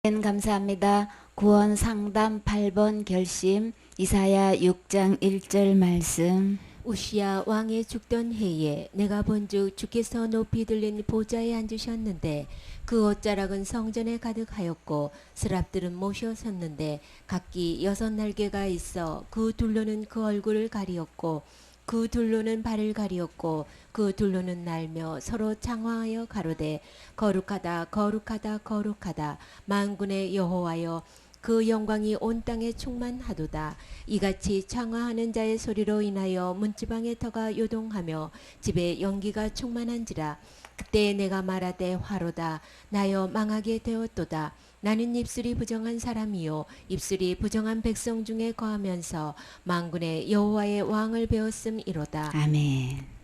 감사합니다. 구원 상담 8번 결심 이사야 6장 1절 말씀. 우시야 왕이 죽던 해에 내가 본즉 주께서 높이 들린 보좌에 앉으셨는데 그 옷자락은 성전에 가득하였고 스랍들은 모셔 섰는데 각기 6날개가 있어 그 둘로는 그 얼굴을 가리었고 그 둘로는 발을 가리었고 그 둘로는 날며 서로 창화하여 가로되 거룩하다 거룩하다 거룩하다 만군의 여호와여 그 영광이 온 땅에 충만하도다. 이같이 창화하는 자의 소리로 인하여 문지방의 터가 요동하며 집에 연기가 충만한지라. 그때 내가 말하되 화로다 나여 망하게 되었도다. 나는 입술이 부정한 사람이요 입술이 부정한 백성 중에 거하면서 만군의 여호와의 왕을 배웠음이로다. 아멘.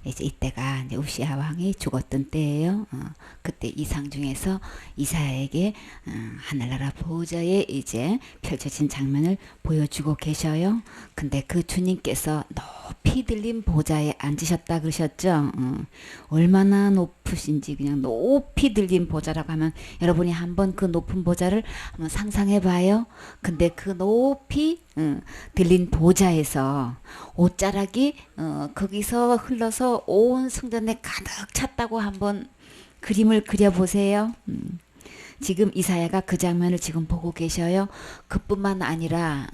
이제 이때가 이제 우시아 왕이 죽었던 때예요. 그때 이상 중에서 이사야에게 하늘나라 보좌에 이제 펼쳐진 장면을 보여주고 계셔요. 근데 그 주님께서 높이 들린 보좌에 앉으셨다 그러셨죠. 얼마나 높으신지 그냥 높이 들린 보좌라고 하면 여러분이 한번 그 높은 보좌를 한번 상상해 봐요. 근데 그 높이 들린 보좌에서 옷자락이 거기서 흘러서 온 성전에 가득 찼다고 한번 그림을 그려보세요. 지금 이사야가 그 장면을 지금 보고 계셔요. 그뿐만 아니라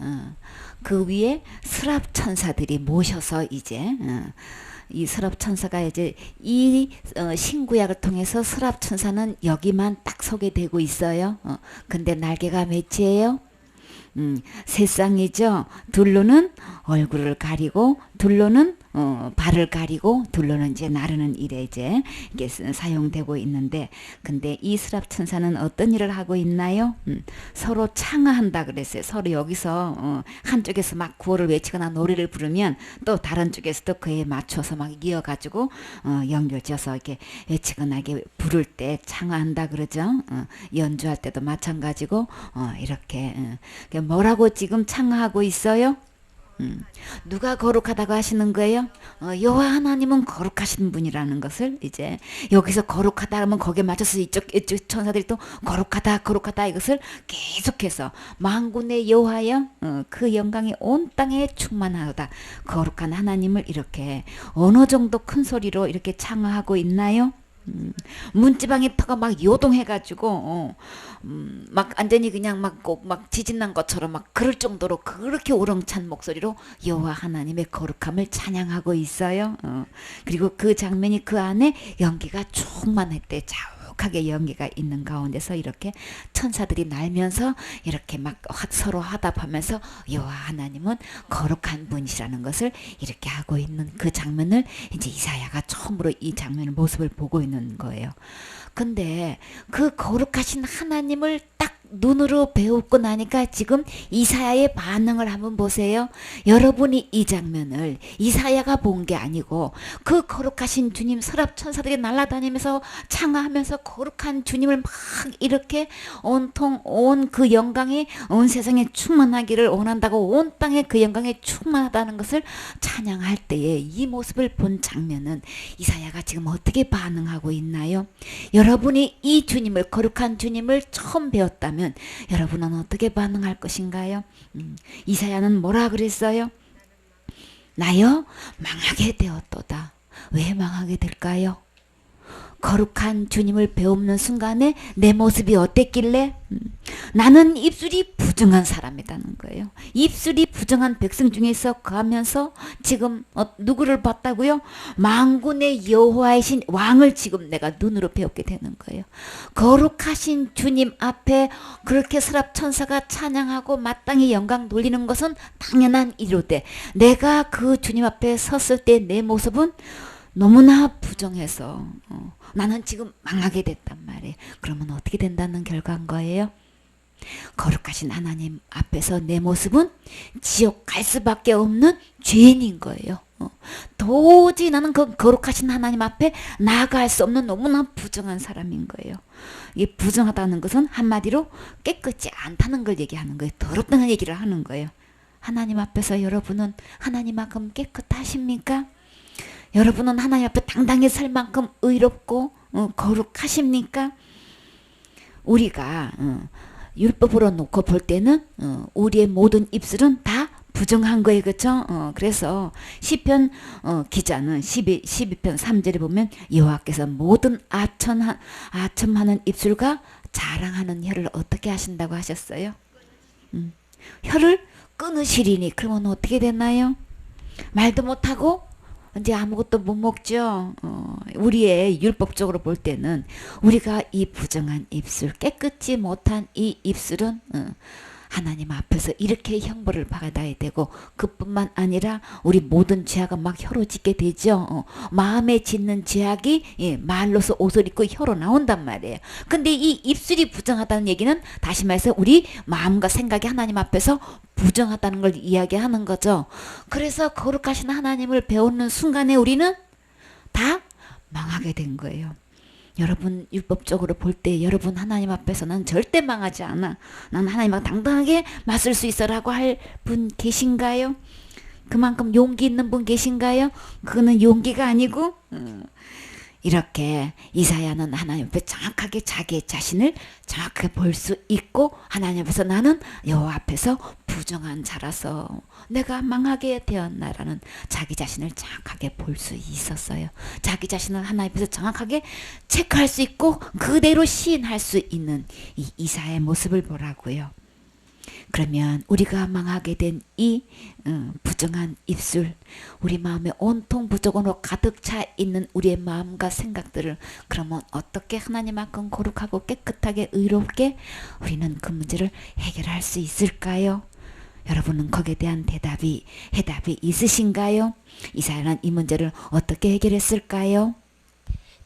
그 위에 스랍 천사들이 모셔서 이제 이 스랍 천사가 이제 이 신구약을 통해서 스랍 천사는 여기만 딱 소개되고 있어요. 근데 날개가 몇이에요? 세 쌍이죠. 둘로는 얼굴을 가리고 둘로는 발을 가리고 둘로는 이제 나르는 일에 이제 이게 사용되고 있는데, 근데 이 스랍 천사는 어떤 일을 하고 있나요? 서로 창화한다 그랬어요. 서로 여기서 한쪽에서 막 구호를 외치거나 노래를 부르면 또 다른 쪽에서도 그에 맞춰서 막 이어가지고 연결지어서 이렇게 외치거나 이렇게 부를 때 창화한다 그러죠. 연주할 때도 마찬가지고 이렇게 뭐라고 지금 창화하고 있어요? 누가 거룩하다고 하시는 거예요? 여호와 하나님은 거룩하신 분이라는 것을 이제 여기서 거룩하다 하면 거기에 맞춰서 이쪽 천사들이 또 거룩하다 거룩하다 이것을 계속해서 만군의 여호와여 그 영광이 온 땅에 충만하다. 거룩한 하나님을 이렇게 어느 정도 큰 소리로 이렇게 창화하고 있나요? 문지방의 터가 막 요동해가지고 막 완전히 그냥 막 꼭 막 지진난 것처럼 막 그럴 정도로 그렇게 우렁찬 목소리로 여호와 하나님의 거룩함을 찬양하고 있어요. 그리고 그 장면이 그 안에 연기가 충만했대. 자욱하게 연기가 있는 가운데서 이렇게 천사들이 날면서 이렇게 막 서로 화답하면서 여호와 하나님은 거룩한 분이시라는 것을 이렇게 하고 있는 그 장면을 이제 이사야가 처음으로 이 장면을 모습을 보고 있는 거예요. 근데 그 거룩하신 하나님을 딱 눈으로 배우고 나니까 지금 이사야의 반응을 한번 보세요. 여러분이 이 장면을 이사야가 본 게 아니고 그 거룩하신 주님 서랍 천사들이 날아다니면서 창화하면서 거룩한 주님을 막 이렇게 온통 온 그 영광이 온 세상에 충만하기를 원한다고 온 땅에 그 영광이 충만하다는 것을 찬양할 때에 이 모습을 본 장면은 이사야가 지금 어떻게 반응하고 있나요? 여러분이 이 주님을 거룩한 주님을 처음 배웠다면 여러분은 어떻게 반응할 것인가요? 이사야는 뭐라 그랬어요? 나여 망하게 되었도다. 왜 망하게 될까요? 거룩한 주님을 배우는 순간에 내 모습이 어땠길래? 나는 입술이 부정한 사람이라는 거예요. 입술이 부정한 백성 중에서 거하면서 지금 누구를 봤다고요? 만군의 여호와이신 왕을 지금 내가 눈으로 배웠게 되는 거예요. 거룩하신 주님 앞에 그렇게 스랍 천사가 찬양하고 마땅히 영광 돌리는 것은 당연한 일로되 내가 그 주님 앞에 섰을 때 내 모습은 너무나 부정해서 나는 지금 망하게 됐단 말이에요. 그러면 어떻게 된다는 결과인 거예요? 거룩하신 하나님 앞에서 내 모습은 지옥 갈 수밖에 없는 죄인인 거예요. 도저히 나는 그 거룩하신 하나님 앞에 나아갈 수 없는 너무나 부정한 사람인 거예요. 이 부정하다는 것은 한마디로 깨끗지 않다는 걸 얘기하는 거예요. 더럽다는 얘기를 하는 거예요. 하나님 앞에서 여러분은 하나님만큼 깨끗하십니까? 여러분은 하나님 앞에 당당히 설 만큼 의롭고 거룩하십니까? 우리가 율법으로 놓고 볼 때는 우리의 모든 입술은 다 부정한 거예요. 그렇죠? 그래서 시편 기자는 12편 3절에 보면 여호와께서 모든 아첨하는 입술과 자랑하는 혀를 어떻게 하신다고 하셨어요? 혀를 끊으시리니. 그러면 어떻게 됐나요? 말도 못하고 이제 아무것도 못 먹죠. 우리의 율법적으로 볼 때는 우리가 이 부정한 입술, 깨끗이 못한 이 입술은 하나님 앞에서 이렇게 형벌을 받아야 되고, 그뿐만 아니라 우리 모든 죄악은 막 혀로 짓게 되죠. 마음에 짓는 죄악이 말로서 옷을 입고 혀로 나온단 말이에요. 근데 이 입술이 부정하다는 얘기는 다시 말해서 우리 마음과 생각이 하나님 앞에서 부정하다는 걸 이야기하는 거죠. 그래서 거룩하신 하나님을 배우는 순간에 우리는 다 망하게 된 거예요. 여러분 율법적으로 볼 때 여러분 하나님 앞에서 난 절대 망하지 않아, 난 하나님과 당당하게 맞설 수 있어라고 할 분 계신가요? 그만큼 용기 있는 분 계신가요? 그거는 용기가 아니고 이렇게 이사야는 하나님 앞에 정확하게 자기 자신을 정확하게 볼 수 있고, 하나님 앞에서 나는 여호와 앞에서 부정한 자라서 내가 망하게 되었나라는 자기 자신을 정확하게 볼 수 있었어요. 자기 자신을 하나님 앞에서 정확하게 체크할 수 있고 그대로 시인할 수 있는 이 이사야의 모습을 보라고요. 그러면 우리가 망하게 된 이 부정한 입술, 우리 마음에 온통 부정으로 가득 차 있는 우리의 마음과 생각들을 그러면 어떻게 하나님만큼 거룩하고 깨끗하게 의롭게 우리는 그 문제를 해결할 수 있을까요? 여러분은 거기에 대한 해답이 있으신가요? 이사야는 이 문제를 어떻게 해결했을까요?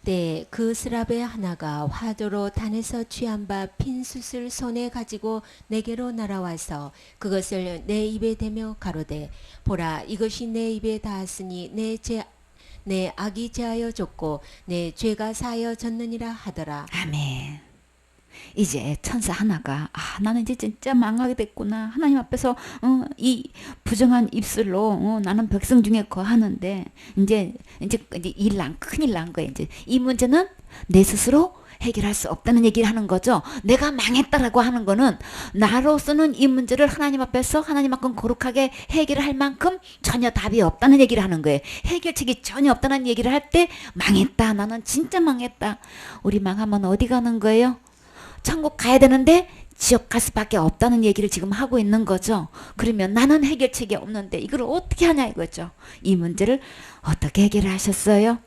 때 그 스랍의 하나가 화조로 단에서 취한 바 핀 숯을 손에 가지고 내게로 날아와서 그것을 내 입에 대며 가로되, 보라, 이것이 내 입에 닿았으니 내 악이 제하여 졌고 내 죄가 사하여 졌느니라 하더라. 아멘. 이제 천사 하나가 나는 이제 진짜 망하게 됐구나, 하나님 앞에서 이 부정한 입술로 나는 백성 중에 거하는데 이제 큰일 난 거예요. 이제 이 문제는 내 스스로 해결할 수 없다는 얘기를 하는 거죠. 내가 망했다라고 하는 거는 나로서는 이 문제를 하나님 앞에서 하나님만큼 거룩하게 해결할 만큼 전혀 답이 없다는 얘기를 하는 거예요. 해결책이 전혀 없다는 얘기를 할 때 망했다, 나는 진짜 망했다. 우리 망하면 어디 가는 거예요? 천국 가야 되는데 지옥 갈 수밖에 없다는 얘기를 지금 하고 있는 거죠. 그러면 나는 해결책이 없는데 이걸 어떻게 하냐 이거죠. 이 문제를 어떻게 해결하셨어요?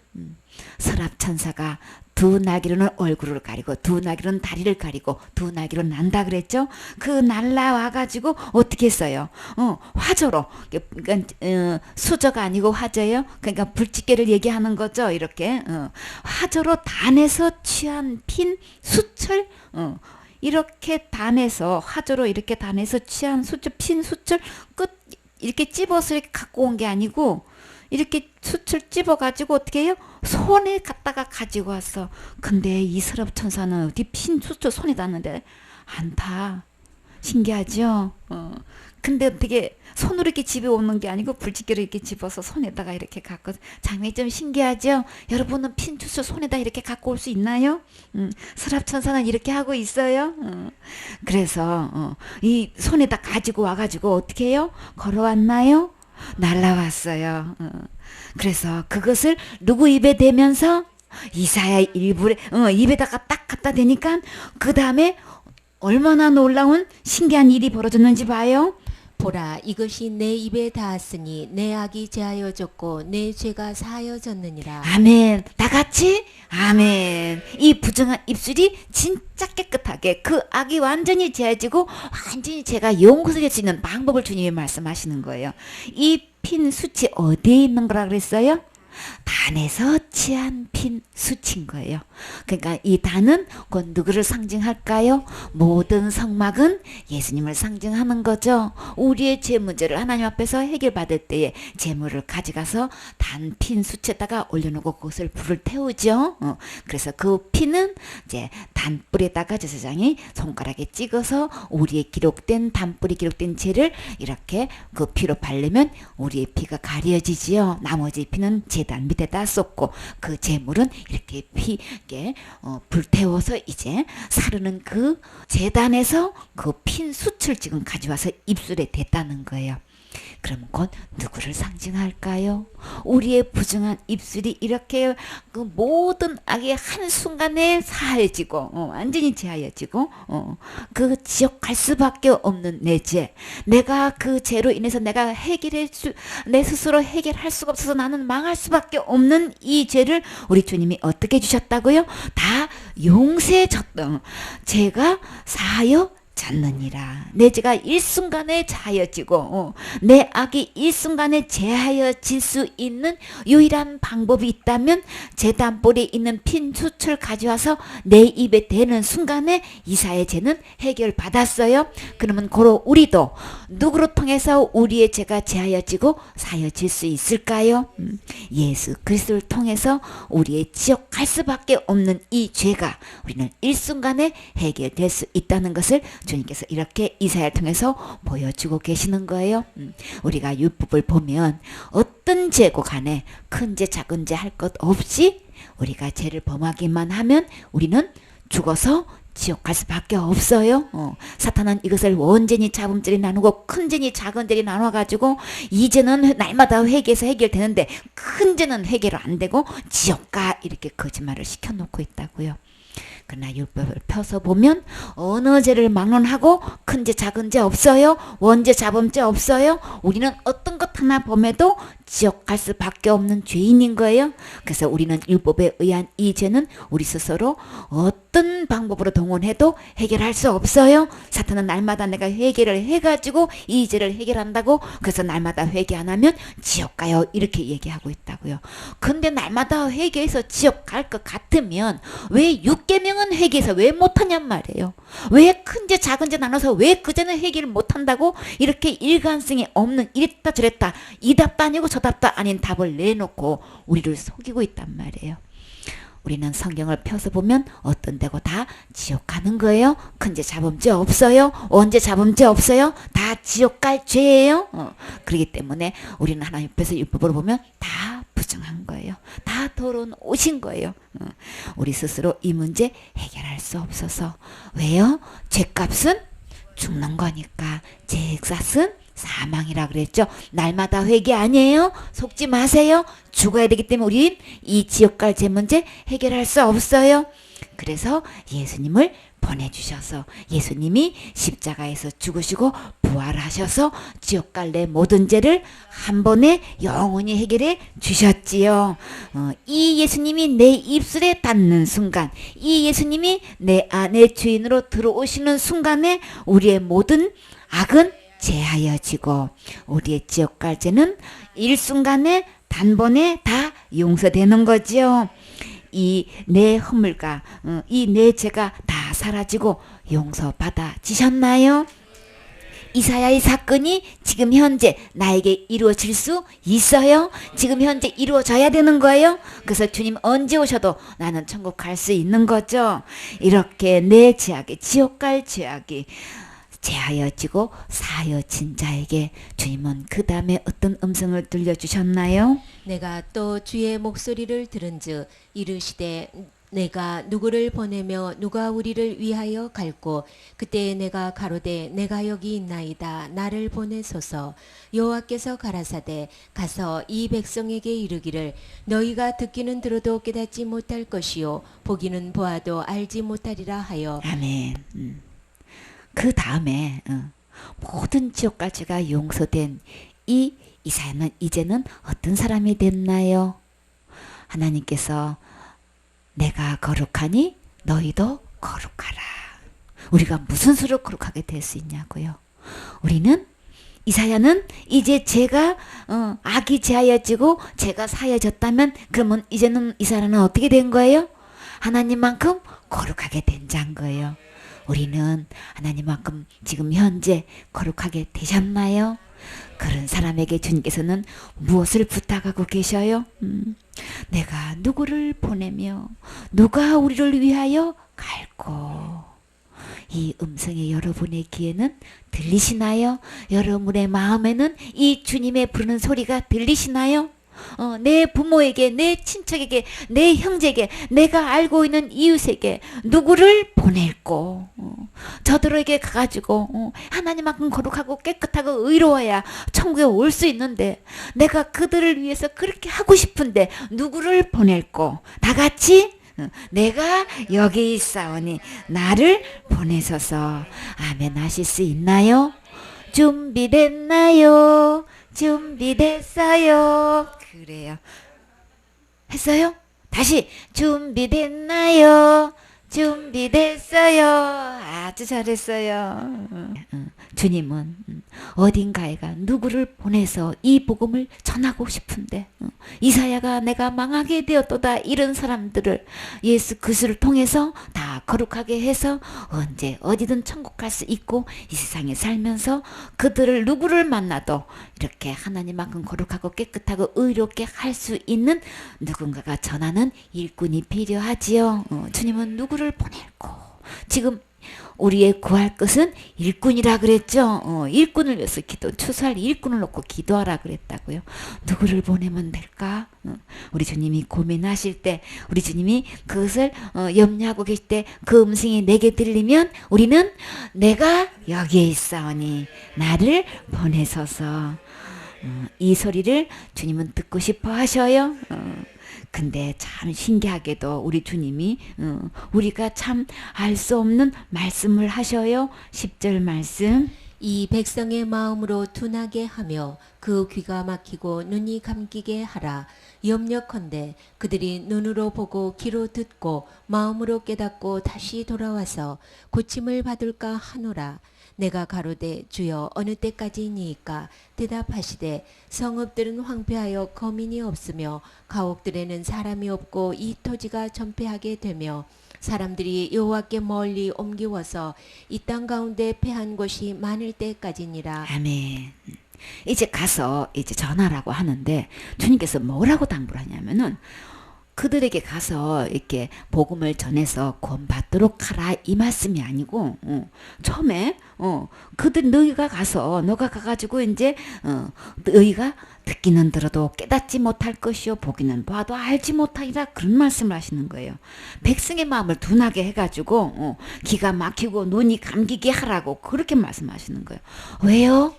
서랍 천사가 두 나귀로는 얼굴을 가리고 두 나귀로는 다리를 가리고 두 나귀로 난다 그랬죠. 그 날라와 가지고 어떻게 했어요? 화저로, 그러니까 수저가 아니고 화저예요. 그러니까 불집게를 얘기하는 거죠. 이렇게 화저로 단에서 취한 핀 수철, 이렇게 단에서 화저로 이렇게 단에서 취한 수철, 핀 수철 끝 이렇게 찝어서 이렇게 갖고 온 게 아니고 이렇게 수철 찝어가지고 어떻게 해요? 손에 갖다가 가지고 왔어. 근데 이 서랍 천사는 어디 핀 수철 손에 닿는데 안 타. 신기하죠? 근데 어떻게 손으로 이렇게 집에 오는 게 아니고 불집게로 이렇게 집어서 손에다가 이렇게 갖고, 장면이 좀 신기하죠? 여러분은 핀 수철 손에다 이렇게 갖고 올 수 있나요? 서랍 천사는 이렇게 하고 있어요. 그래서 이 손에다 가지고 와가지고 어떻게 해요? 걸어왔나요? 날라왔어요. 그래서 그것을 누구 입에 대면서 이사야 입에다가 딱 갖다 대니까 그 다음에 얼마나 놀라운 신기한 일이 벌어졌는지 봐요. 보라, 이것이 내 입에 닿았으니 내 악이 제하여 졌고 내 죄가 사하여 졌느니라. 아멘. 다 같이 아멘. 이 부정한 입술이 진짜 깨끗하게 그 악이 완전히 제해지고 완전히 제가 용서될 수 있는 방법을 주님이 말씀하시는 거예요. 이 핀 숯이 어디에 있는 거라 그랬어요? 단에서 취한 핀 숯인 거예요. 그러니까 이 단은 곧 누구를 상징할까요? 모든 성막은 예수님을 상징하는 거죠. 우리의 죄 문제를 하나님 앞에서 해결받을 때에 재물을 가져가서 단 핀 숯에다가 올려놓고 그것을 불을 태우죠. 그래서 그 피는 이제 단불에다가 제사장이 손가락에 찍어서 우리의 기록된 단불이 기록된 죄를 이렇게 그 피로 바르면 우리의 피가 가려지지요. 나머지 피는 제단 제단 밑에다 쏟고 그 제물은 이렇게 피게 불태워서 이제 사르는 그 제단에서 그 핀 숯을 지금 가져와서 입술에 댔다는 거예요. 그럼 곧 누구를 상징할까요? 우리의 부정한 입술이 이렇게 그 모든 악의 한순간에 사해지고 완전히 제하여지고 그 지옥 갈 수밖에 없는 내 죄, 내가 그 죄로 인해서 내가 내 스스로 해결할 수가 없어서 나는 망할 수밖에 없는 이 죄를 우리 주님이 어떻게 해주셨다고요? 다 용서해줬던 죄가 사하여 졌느니라. 내 죄가 일순간에 자하여지고 내 악이 일순간에 제하여질 수 있는 유일한 방법이 있다면 제단볼에 있는 핀 숯을 가져와서 내 입에 대는 순간에 이사의 죄는 해결받았어요. 그러면 고로 우리도 누구로 통해서 우리의 죄가 제하여지고 사여질 수 있을까요? 예수 그리스도를 통해서 우리의 지옥 갈 수밖에 없는 이 죄가 우리는 일순간에 해결될 수 있다는 것을 주님께서 이렇게 이사야를 통해서 보여주고 계시는 거예요. 우리가 율법을 보면 어떤 죄고 간에 큰 죄 작은 죄 할 것 없이 우리가 죄를 범하기만 하면 우리는 죽어서 지옥 갈 수밖에 없어요. 사탄은 이것을 원죄니 자범죄니 나누고 큰 죄니 작은 죄니 나눠가지고 이 죄는 날마다 회개해서 해결되는데 큰 죄는 해결 안 되고 지옥 가 이렇게 거짓말을 시켜놓고 있다고요. 그러나 율법을 펴서 보면 어느 죄를 막론하고 큰 죄 작은 죄 없어요. 원죄 자범죄 없어요. 우리는 어떤 것 하나 범해도 지옥 갈 수밖에 없는 죄인인 거예요. 그래서 우리는 율법에 의한 이 죄는 우리 스스로 어떤 방법으로 동원해도 해결할 수 없어요. 사탄은 날마다 내가 회개를 해가지고 이 죄를 해결한다고 그래서 날마다 회개 안 하면 지옥 가요 이렇게 얘기하고 있다고요. 근데 날마다 회개해서 지옥 갈 것 같으면 왜 6계명은 회개해서 왜 못하냔 말이에요. 왜 큰 죄 작은 죄 나눠서 왜 그 죄는 해결을 못한다고 이렇게 일관성이 없는 이랬다 저랬다 이 답도 아니고 저 답도 아닌 답을 내놓고 우리를 속이고 있단 말이에요. 우리는 성경을 펴서 보면 어떤 데고 다 지옥 가는 거예요. 큰 죄 자범죄 없어요. 원죄 자범죄 없어요. 다 지옥 갈 죄예요. 그렇기 때문에 우리는 하나님 앞에서 율법으로 보면 다 부정한 거예요. 다 더러운 옷인 거예요. 우리 스스로 이 문제 해결할 수 없어서 왜요? 죄값은 죽는 거니까 죄값은 사망이라 그랬죠. 날마다 회개 아니에요. 속지 마세요. 죽어야 되기 때문에 우린 이 지옥 갈 죄 문제 해결할 수 없어요. 그래서 예수님을 보내주셔서 예수님이 십자가에서 죽으시고 부활하셔서 지옥 갈 내 모든 죄를 한 번에 영원히 해결해 주셨지요. 이 예수님이 내 입술에 닿는 순간, 이 예수님이 내 안에 주인으로 들어오시는 순간에 우리의 모든 악은 제하여지고 우리의 지옥 갈 죄는 일순간에 단번에 다 용서되는 거지요. 이 내 허물과 이 내 죄가 다 사라지고 용서받아지셨나요? 이사야의 사건이 지금 현재 나에게 이루어질 수 있어요? 지금 현재 이루어져야 되는 거예요? 그래서 주님 언제 오셔도 나는 천국 갈 수 있는 거죠. 이렇게 내 죄악이 지옥 갈 죄악이 제하여지고 사하여진 자에게 주님은 그 다음에 어떤 음성을 들려주셨나요? 내가 또 주의 목소리를 들은즉 이르시되 내가 누구를 보내며 누가 우리를 위하여 갈고 그때 내가 가로되 내가 여기 있나이다 나를 보내소서. 여호와께서 가라사대 가서 이 백성에게 이르기를 너희가 듣기는 들어도 깨닫지 못할 것이요 보기는 보아도 알지 못하리라 하여. 아멘. 그 다음에 모든 지옥 갈 죄가 용서된 이 이사야는 이제는 어떤 사람이 됐나요? 하나님께서 내가 거룩하니 너희도 거룩하라. 우리가 무슨 수로 거룩하게 될 수 있냐고요. 우리는 이사야는 이제 죄가 악이 제하여지고 죄가 사여졌다면 그러면 이제는 이사야는 어떻게 된 거예요? 하나님만큼 거룩하게 된 자인 거예요. 우리는 하나님만큼 지금 현재 거룩하게 되셨나요? 그런 사람에게 주님께서는 무엇을 부탁하고 계셔요? 내가 누구를 보내며 누가 우리를 위하여 갈고. 이 음성이 여러분의 귀에는 들리시나요? 여러분의 마음에는 이 주님의 부르는 소리가 들리시나요? 내 부모에게, 내 친척에게, 내 형제에게, 내가 알고 있는 이웃에게 누구를 보낼꼬? 저들에게 가가지고 하나님만큼 거룩하고 깨끗하고 의로워야 천국에 올 수 있는데 내가 그들을 위해서 그렇게 하고 싶은데 누구를 보낼꼬? 다 같이 내가 여기 있사오니 나를 보내소서. 아멘 하실 수 있나요? 준비됐나요? 준비됐어요. 그래요. 했어요? 다시 준비됐나요? 준비됐어요. 아주 잘했어요. 주님은 어딘가에가 누구를 보내서 이 복음을 전하고 싶은데 이사야가 내가 망하게 되었도다 이런 사람들을 예수 그리스도를 통해서 다 거룩하게 해서 언제 어디든 천국 갈 수 있고 이 세상에 살면서 그들을 누구를 만나도 이렇게 하나님만큼 거룩하고 깨끗하고 의롭게 할 수 있는 누군가가 전하는 일꾼이 필요하지요. 주님은 누구를 보낼고 지금 우리의 구할 것은 일꾼이라 그랬죠. 일꾼을 위해서 추수할 일꾼을 놓고 기도하라 그랬다고요. 누구를 보내면 될까? 우리 주님이 고민하실 때, 우리 주님이 그것을 염려하고 계실 때 그 음성이 내게 들리면 우리는 내가 여기에 있사오니 나를 보내소서. 이 소리를 주님은 듣고 싶어 하셔요. 근데 참 신기하게도 우리 주님이 우리가 참 알 수 없는 말씀을 하셔요. 10절 말씀. 이 백성의 마음으로 둔하게 하며 그 귀가 막히고 눈이 감기게 하라. 염려컨대 그들이 눈으로 보고 귀로 듣고 마음으로 깨닫고 다시 돌아와서 고침을 받을까 하노라. 내가 가로되 주여 어느 때까지니이까? 대답하시되 성읍들은 황폐하여 거민이 없으며 가옥들에는 사람이 없고 이 토지가 전폐하게 되며 사람들이 여호와께 멀리 옮기워서 이 땅 가운데 패한 곳이 많을 때까지니라. 아멘. 이제 가서 이제 전하라고 하는데 주님께서 뭐라고 당부를 하냐면은 그들에게 가서 이렇게 복음을 전해서 구원받도록 하라 이 말씀이 아니고 처음에 너희가 가가지고 이제 너희가 듣기는 들어도 깨닫지 못할 것이요 보기는 봐도 알지 못하리라 그런 말씀을 하시는 거예요. 백성의 마음을 둔하게 해가지고 기가 막히고 눈이 감기게 하라고 그렇게 말씀하시는 거예요. 왜요?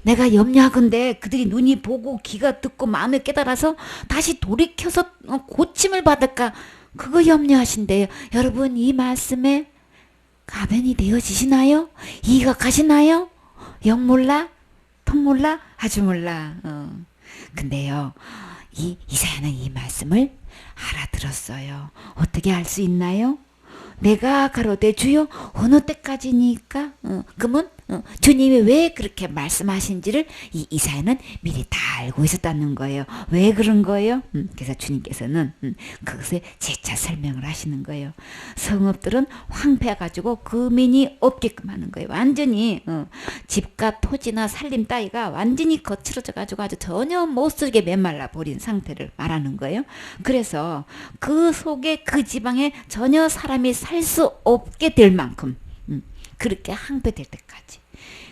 내가 염려하건대 그들이 눈이 보고 귀가 듣고 마음에 깨달아서 다시 돌이켜서 고침을 받을까 그거 염려하신대요. 여러분 이 말씀에 가변이 되어지시나요? 이해가 가시나요? 영 몰라? 통 몰라? 아주 몰라. 근데요 이사야는 이 말씀을 알아들었어요. 어떻게 알 수 있나요? 내가 가로되 주여 어느 때까지니까? 그러면 주님이 왜 그렇게 말씀하신지를 이 이사야는 미리 다 알고 있었다는 거예요. 왜 그런 거예요? 그래서 주님께서는 그것을 재차 설명을 하시는 거예요. 성읍들은 황폐해가지고 거민이 없게끔 하는 거예요. 완전히 집과 토지나 살림 따위가 완전히 거칠어져가지고 아주 전혀 못쓰게 메말라 버린 상태를 말하는 거예요. 그래서 그 속에 그 지방에 전혀 사람이 살 수 없게 될 만큼 그렇게 황폐될 때까지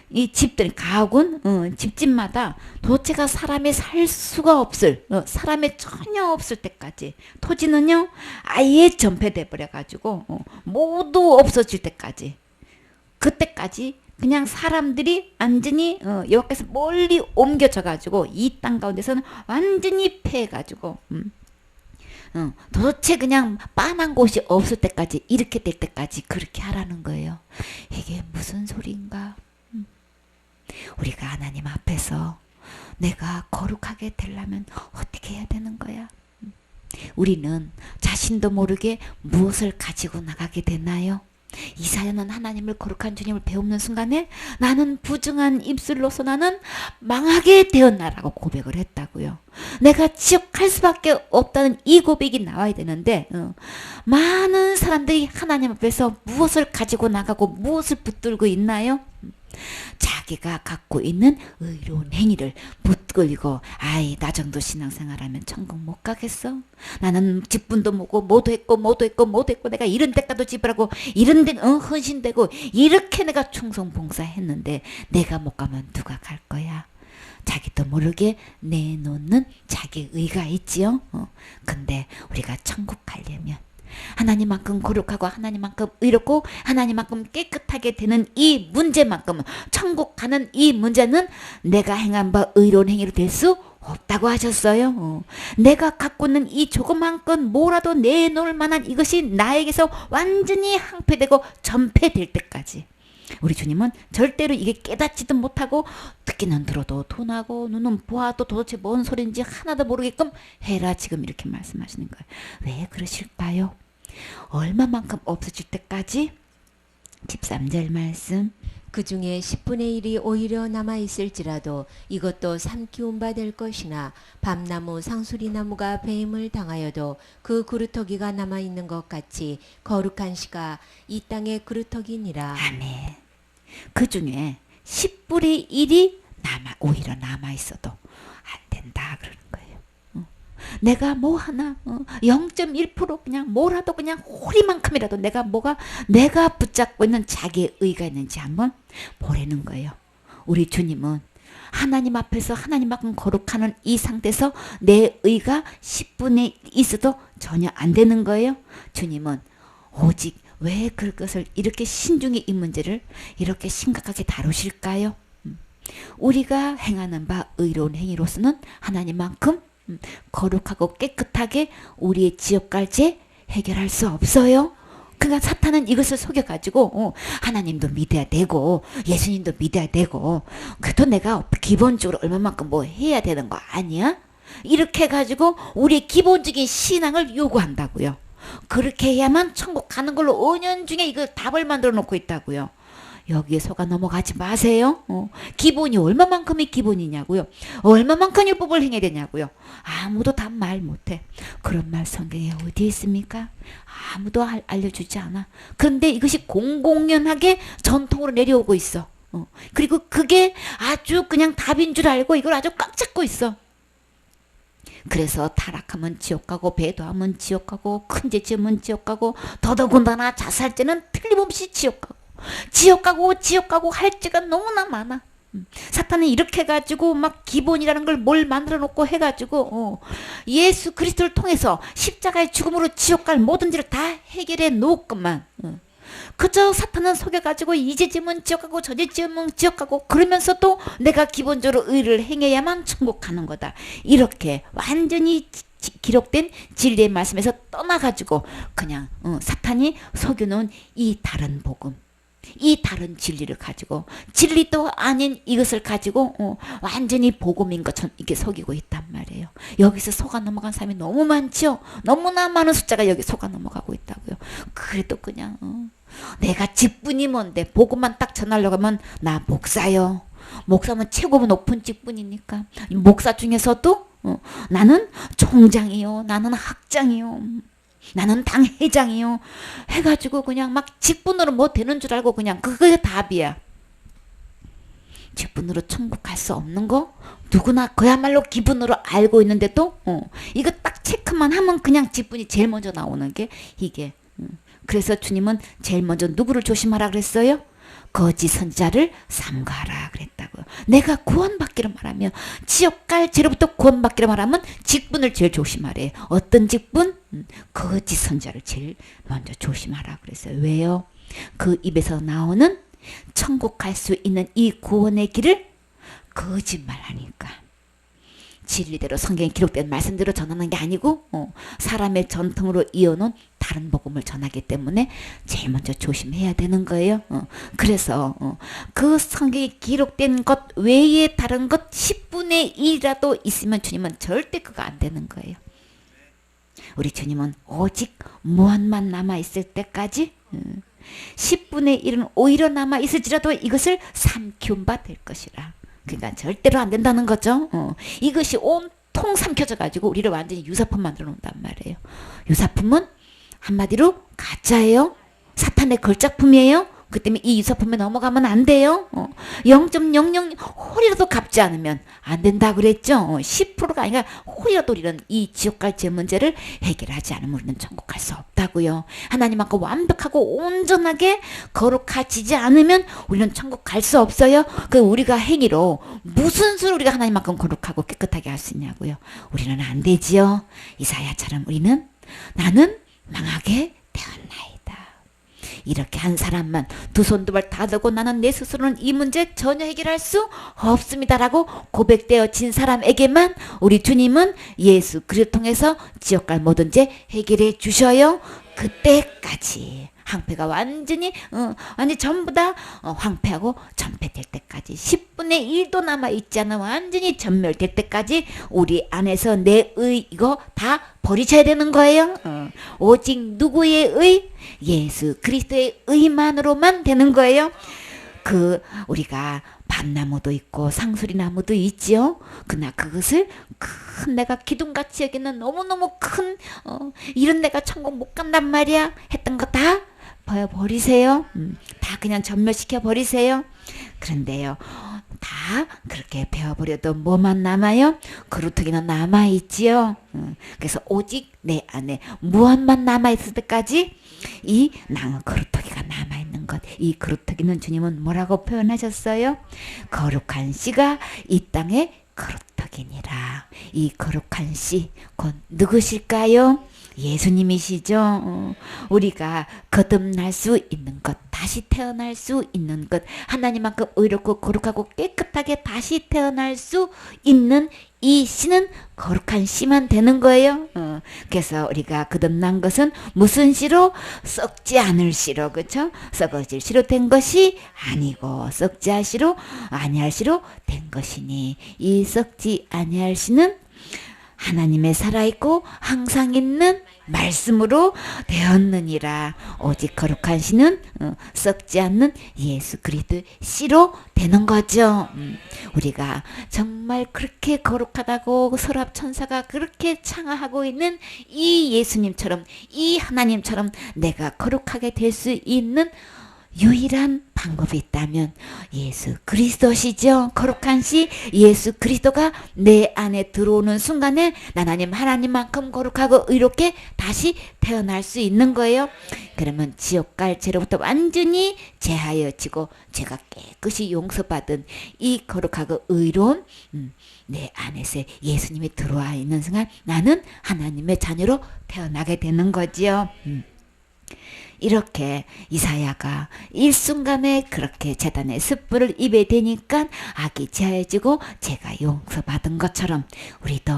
이 집들 가옥은 집집마다 도대체가 사람이 살 수가 없을 사람이 전혀 없을 때까지 토지는요 아예 전폐돼 버려 가지고 모두 없어질 때까지 그때까지 그냥 사람들이 완전히 여기서 멀리 옮겨져 가지고 이 땅 가운데서는 완전히 패해 가지고 도대체 그냥 빤한 곳이 없을 때까지 이렇게 될 때까지 그렇게 하라는 거예요. 이게 무슨 소리인가? 우리가 하나님 앞에서 내가 거룩하게 되려면 어떻게 해야 되는 거야? 우리는 자신도 모르게 무엇을 가지고 나가게 되나요? 이사야는 하나님을 거룩한 주님을 배우는 순간에 나는 부정한 입술로서 나는 망하게 되었나라고 고백을 했다고요. 내가 지옥 갈 수밖에 없다는 이 고백이 나와야 되는데 많은 사람들이 하나님 앞에서 무엇을 가지고 나가고 무엇을 붙들고 있나요? 자기가 갖고 있는 의로운 행위를 붙들고 아이 나 정도 신앙생활하면 천국 못 가겠어? 나는 직분도 모두 했고 내가 이런 데까지 지불하고 이런 데 헌신되고 이렇게 내가 충성봉사했는데 내가 못 가면 누가 갈 거야? 자기도 모르게 내놓는 자기 의가 있지요. 근데 우리가 천국 가려면 하나님만큼 거룩하고 하나님만큼 의롭고 하나님만큼 깨끗하게 되는 이 문제만큼은, 천국 가는 이 문제는 내가 행한 바 의로운 행위로 될 수 없다고 하셨어요. 내가 갖고 있는 이 조그만 건 뭐라도 내놓을 만한 이것이 나에게서 완전히 항폐되고 전폐될 때까지 우리 주님은 절대로 이게 깨닫지도 못하고 듣기는 들어도 돈하고 눈은 보아도 도대체 뭔 소린지 하나도 모르게끔 해라, 지금 이렇게 말씀하시는 거예요. 왜 그러실까요? 얼마만큼 없어질 때까지? 13절 말씀. 그 중에 10분의 1이 오히려 남아있을지라도 이것도 삼키운 바 될 것이나 밤나무 상수리나무가 배임을 당하여도 그 그루터기가 남아있는 것 같이 거룩한 씨가 이 땅의 그루터기니라. 아멘. 그 중에 10분의 1이 오히려 남아있어도 안 된다 그러는 거예요. 내가 뭐 하나 0.1% 그냥 뭐라도 그냥 호리만큼이라도 내가 붙잡고 있는 자기의 의가 있는지 한번 보라는 거예요. 우리 주님은 하나님 앞에서 하나님만큼 거룩하는 이 상태에서 내 의가 10분의 1 있어도 전혀 안 되는 거예요. 주님은 오직 왜 그것을 이렇게 신중히 이 문제를 이렇게 심각하게 다루실까요? 우리가 행하는 바 의로운 행위로서는 하나님만큼 거룩하고 깨끗하게 우리의 지옥갈제 해결할 수 없어요. 그러니까 사탄은 이것을 속여가지고 하나님도 믿어야 되고 예수님도 믿어야 되고 그래도 내가 기본적으로 얼마만큼 뭐 해야 되는 거 아니야? 이렇게 해가지고 우리의 기본적인 신앙을 요구한다고요. 그렇게 해야만 천국 가는 걸로 은연중에 이걸 답을 만들어 놓고 있다고요. 여기에 속아 넘어가지 마세요. 기본이 얼마만큼이 기본이냐고요. 얼마만큼 율법을 행해야 되냐고요. 아무도 답 말 못해. 그런 말 성경에 어디에 있습니까? 아무도 알려주지 않아. 그런데 이것이 공공연하게 전통으로 내려오고 있어. 그리고 그게 아주 그냥 답인 줄 알고 이걸 아주 꽉 잡고 있어. 그래서 타락하면 지옥 가고 배도하면 지옥 가고 큰죄 지으면 지옥 가고 더더군다나 자살죄는 틀림없이 지옥 가고 지옥 가고 할 죄가 너무나 많아. 사탄은 이렇게 해가지고 막 기본이라는 걸 뭘 만들어 놓고 해가지고 예수 그리스도를 통해서 십자가의 죽음으로 지옥 갈 모든 죄를 다 해결해 놓고만 그저 사탄은 속여가지고 이제 지으면 지옥 가고 저제 지으면 지옥 가고 그러면서도 내가 기본적으로 의를 행해야만 천국 가는 거다. 이렇게 완전히 기록된 진리의 말씀에서 떠나가지고 그냥 사탄이 속여놓은 이 다른 복음, 이 다른 진리를 가지고 진리도 아닌 이것을 가지고 완전히 복음인 것처럼 이렇게 속이고 있단 말이에요. 여기서 속아 넘어간 사람이 너무 많죠. 너무나 많은 숫자가 여기 속아 넘어가고 있다고요. 그래도 그냥 내가 직분이 뭔데 복음만 딱 전하려고 하면 나 목사요. 목사면 최고 높은 직분이니까 목사 중에서도 나는 총장이요, 나는 학장이요, 나는 당회장이요 해가지고 그냥 막 직분으로 뭐 되는 줄 알고 그냥 그게 답이야. 직분으로 천국 갈 수 없는 거 누구나 그야말로 기분으로 알고 있는데도 이거 딱 체크만 하면 그냥 직분이 제일 먼저 나오는 게 이게 그래서 주님은 제일 먼저 누구를 조심하라 그랬어요? 거짓 선지자를 삼가하라 그랬다고요. 내가 구원받기로 말하면 지옥 갈 죄로부터 구원받기로 말하면 직분을 제일 조심하래. 어떤 직분? 거짓 선지자를 제일 먼저 조심하라 그랬어요. 왜요? 그 입에서 나오는 천국 갈 수 있는 이 구원의 길을 거짓말하니까. 진리대로 성경에 기록된 말씀대로 전하는 게 아니고 사람의 전통으로 이어놓은 다른 복음을 전하기 때문에 제일 먼저 조심해야 되는 거예요. 그래서 그 성경에 기록된 것 외에 다른 것 10분의 1이라도 있으면 주님은 절대 그거 안 되는 거예요. 우리 주님은 오직 무한만 남아있을 때까지 10분의 1은 오히려 남아있을지라도 이것을 삼키운 바 될 것이라. 그러니까 절대로 안 된다는 거죠. 이것이 온통 삼켜져 가지고 우리를 완전히 유사품 만들어 놓는단 말이에요. 유사품은 한마디로 가짜예요. 사탄의 걸작품이에요. 그 때문에 이 유사품에 넘어가면 안 돼요. 0.00 홀이라도 갚지 않으면 안 된다 그랬죠. 10%가 아니라 홀이라도 우리는 이 지옥 갈 죄 문제를 해결하지 않으면 우리는 천국 갈 수 없다고요. 하나님 앞에 완벽하고 온전하게 거룩하지 않으면 우리는 천국 갈 수 없어요. 그 우리가 행위로 무슨 수로 우리가 하나님만큼 거룩하고 깨끗하게 할 수 있냐고요. 우리는 안 되지요. 이사야처럼 우리는 나는 망하게 되었나이다. 이렇게 한 사람만 두 손 두 발 다 들고 나는 내 스스로는 이 문제 전혀 해결할 수 없습니다라고 고백되어진 사람에게만 우리 주님은 예수 그리스도를 통해서 지옥 갈 모든 죄 해결해 주셔요. 그때까지 황폐가 완전히 전부 다 황폐하고 전폐될 때까지 10분의 1도 남아있지 않아 완전히 전멸될 때까지 우리 안에서 내 의 이거 다 버리셔야 되는 거예요. 오직 누구의 의? 예수 그리스도의 의만으로만 되는 거예요. 우리가 밤나무도 있고 상수리나무도 있지요. 그러나 그것을 큰 내가 기둥같이 여기는 너무너무 큰 이런 내가 천국 못 간단 말이야 했던 거 다 버리세요. 다 그냥 전멸시켜 버리세요. 그런데요, 다 그렇게 베어버려도 뭐만 남아요? 그루터기는 남아있지요. 그래서 오직 내 안에 무엇만 남아있을 때까지 이 그루터기가 남아있는 것. 이 그루터기는 주님은 뭐라고 표현하셨어요? 거룩한 씨가 이 땅에 거룩터기니라. 이 거룩한 씨 곧 누구실까요? 예수님이시죠. 우리가 거듭날 수 있는 것, 다시 태어날 수 있는 것, 하나님만큼 의롭고 거룩하고 깨끗하게 다시 태어날 수 있는 이 씨는 거룩한 씨만 되는 거예요. 그래서 우리가 거듭난 것은 무슨 씨로? 썩지 않을 씨로, 그렇죠? 썩어질 씨로 된 것이 아니고 썩지 아니할 씨로 된 것이니 이 썩지 아니할 씨는 하나님의 살아있고 항상 있는 말씀으로 되었느니라. 오직 거룩한 씨는 썩지 않는 예수 그리스도의 씨로 되는 거죠. 우리가 정말 그렇게 거룩하다고 서랍 천사가 그렇게 창하고 있는 이 예수님처럼 이 하나님처럼 내가 거룩하게 될 수 있는 유일한 방법이 있다면 예수 그리스도시죠. 거룩한 씨 예수 그리스도가 내 안에 들어오는 순간에 하나님만큼 거룩하고 의롭게 다시 태어날 수 있는 거예요. 그러면 지옥 갈 죄로부터 완전히 제하여지고 죄가 깨끗이 용서받은 이 거룩하고 의로운 내 안에서 예수님이 들어와 있는 순간 나는 하나님의 자녀로 태어나게 되는 거지요. 이렇게 이사야가 일순간에 그렇게 제단의 숯불을 입에 대니까 악이 제하여지고 죄가 용서받은 것처럼 우리도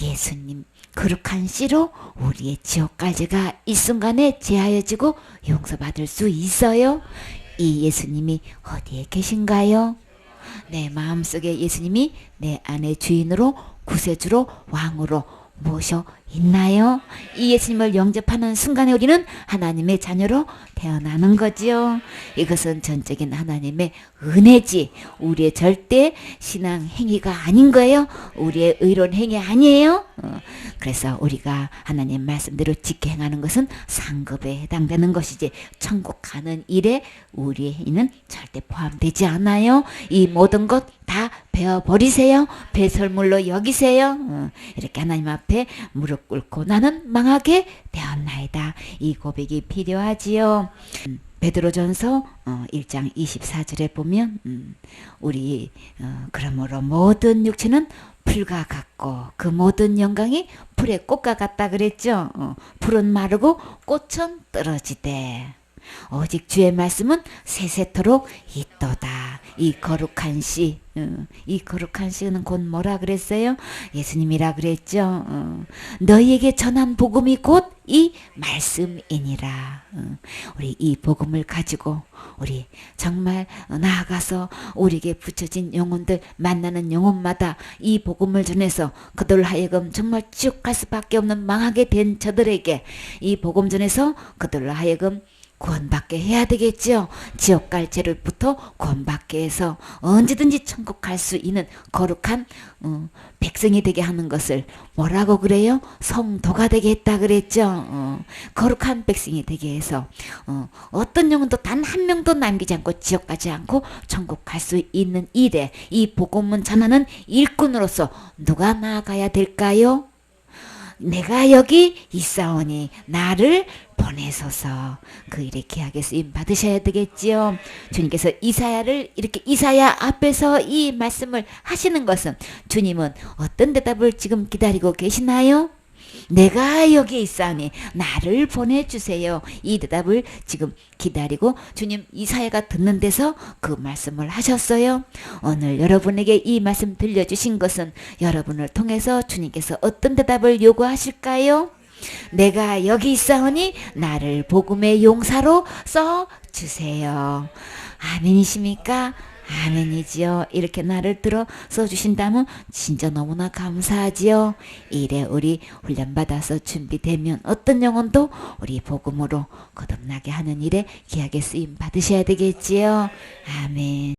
예수님 거룩한 씨로 우리의 지옥 갈 죄가 일순간에 제하여지고 용서받을 수 있어요. 이 예수님이 어디에 계신가요? 내 마음속에 예수님이 내 안의 주인으로 구세주로 왕으로 모셔 있나요? 이 예수님을 영접하는 순간에 우리는 하나님의 자녀로 태어나는 거지요. 이것은 전적인 하나님의 은혜지 우리의 절대 신앙 행위가 아닌 거예요. 우리의 의로운 행위 아니에요. 그래서 우리가 하나님 말씀대로 지켜 행하는 것은 상급에 해당되는 것이지 천국 가는 일에 우리의 행위는 절대 포함되지 않아요. 이 모든 것 다 베어버리세요. 배설물로 여기세요. 이렇게 하나님 앞에 무릎 꿇고 나는 망하게 되었나이다. 이 고백이 필요하지요. 베드로전서 1장 24절에 보면 우리 그러므로 모든 육체는 풀과 같고 그 모든 영광이 풀의 꽃과 같다 그랬죠. 풀은 마르고 꽃은 떨어지되 오직 주의 말씀은 세세토록 있도다. 이 거룩한 씨, 이 거룩한 씨는 곧 뭐라 그랬어요? 예수님이라 그랬죠. 너희에게 전한 복음이 곧 이 말씀이니라. 우리 이 복음을 가지고 우리 정말 나아가서 우리에게 붙여진 영혼들 만나는 영혼마다 이 복음을 전해서 그들 하여금 정말 지옥 갈 수밖에 없는 망하게 된 저들에게 이 복음 전해서 그들 하여금 구원받게 해야 되겠죠. 지옥 갈 죄로부터 구원받게 해서 언제든지 천국 갈 수 있는 거룩한 백성이 되게 하는 것을 뭐라고 그래요? 성도가 되게 했다 그랬죠. 거룩한 백성이 되게 해서 어떤 영혼도 단 한 명도 남기지 않고 지옥 가지 않고 천국 갈 수 있는 일에 이 복음은 전하는 일꾼으로서 누가 나아가야 될까요? 내가 여기 있사오니 나를 보내소서. 그 일에 귀하게 쓰임 받으셔야 되겠지요. 주님께서 이사야를 이렇게 이사야 앞에서 이 말씀을 하시는 것은 주님은 어떤 대답을 지금 기다리고 계시나요? 내가 여기 있사오니 나를 보내주세요. 이 대답을 지금 기다리고 주님 이사야가 듣는 데서 그 말씀을 하셨어요. 오늘 여러분에게 이 말씀 들려주신 것은 여러분을 통해서 주님께서 어떤 대답을 요구하실까요? 내가 여기 있사오니 나를 복음의 용사로 써주세요. 아멘이십니까? 아멘이지요. 이렇게 나를 들어 써주신다면 진짜 너무나 감사하지요. 이래 우리 훈련받아서 준비되면 어떤 영혼도 우리 복음으로 거듭나게 하는 일에 귀하게 쓰임 받으셔야 되겠지요. 아멘.